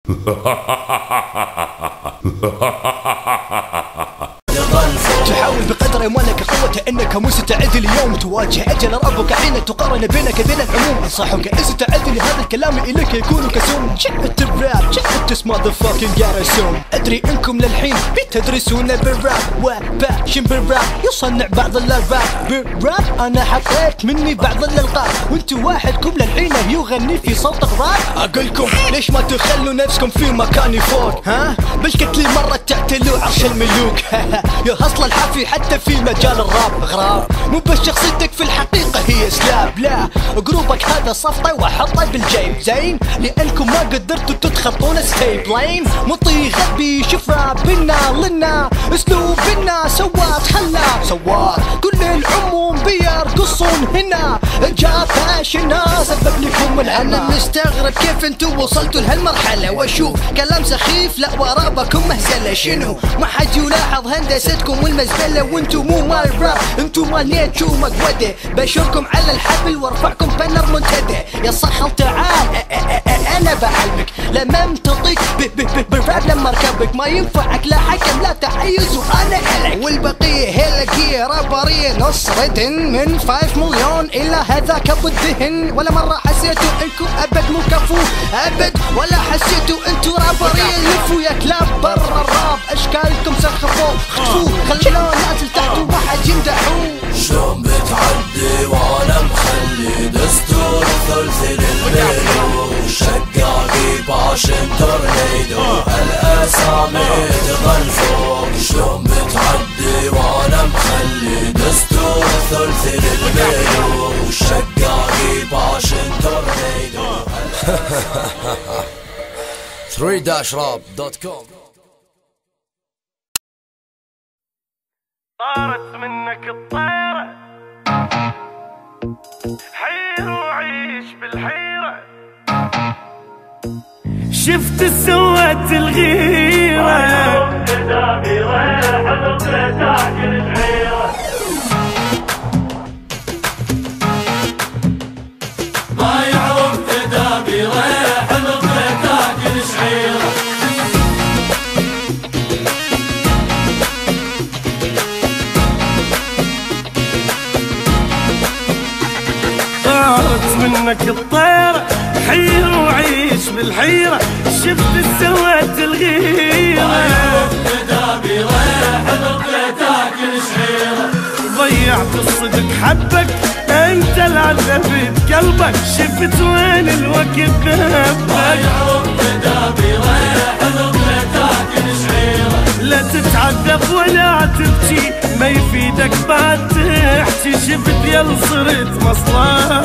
تحاول بقدر اموالك قوة انك مستعد اليوم تواجه اجل ربك حين تقارن بينك وبين العموم. انصحك ان تستعد لهذا الكلام اليك يكون كسوم. شئت الراب شئت motherfucking جارسون. ادري انكم للحين بتدرسون بالراب وباشن بالراب يصنع بعض الراب بالراب. انا حطيت مني بعض الالقاب وانتو واحدكم للحين يغني في صوت غراب. اقولكم ليش ما تخلوا نفسكم في مكاني فوق؟ ها بالقتل لي مرة تعتلوا عرش الملوك. يا هصل الحافي حتى في مجال الراب غراب. مو بس شخصيتك في الحقيقة هي سلاب، لا جروبك هذا صفطه وحطه بالجيب زين لانكم ما قدرتوا تتخطون ستيب لاين. مطي غبي شوف رابنا لنا اسلوبنا سوات خلا سوات كل العموم بيرقصون هنا. جاء فاشنا سبب لكم العنا. مستغرب كيف انتوا وصلتوا لهالمرحلة واشوف كلام سخيف لا ورابكم مهزلة. شنو ما حد يلاحظ هندستكم والمزبلة وانتوا مو مال راب انتوا مال نيتشو مقودة. بشركم على الحبل وارفعكم بنر منتدى. يا صخل تعال انا بعلمك لما امتطيك بالراب لما اركبك ما ينفعك لا حكم لا تحيز وانا الك. والبقية هلكية رابرية نص ردن من 5 مليون الى هذاك ابو الدهن. ولا مرة حسيتوا انكم ابد مو كفو ابد ولا حسيتوا انتوا رابرية لفوا يا كلاب برا الراب. اشكالكم سخفوا خطفوا خلونا نازل تحت وما حد يمدحوه. شلون بتعدي وانا مخلي دستور ثلثي للبيلو شقاقي باشن تورنيدو الاسامي تظل فوق. شلون بتعدي وانا مخلي دستور ثلثي للبيلو شقاقي باشن تورنيدو 3-rap.com. طارت منك الطيرة حير وعيش بالحيرة. شفت سوت الغيرة قدامي ريح نطلع تاكل الحيرة. ما يعرف قدامي ريح نطلع تاكل الحيرة. طارت منك الطيرة حير وعيش بالحيرة. شفت سوت الغيرة قدامي ريح نطلع تاكل شعيرة. ضيعت الصدق حبك انت العذبت قلبك. شفت وين الوقت ذهبك ما يعرف قدامي ريح نطلع تاكل شعيرة. لا تتعذب ولا تبكي ما يفيدك بعد تحكي. شفت يل صرت مصلحة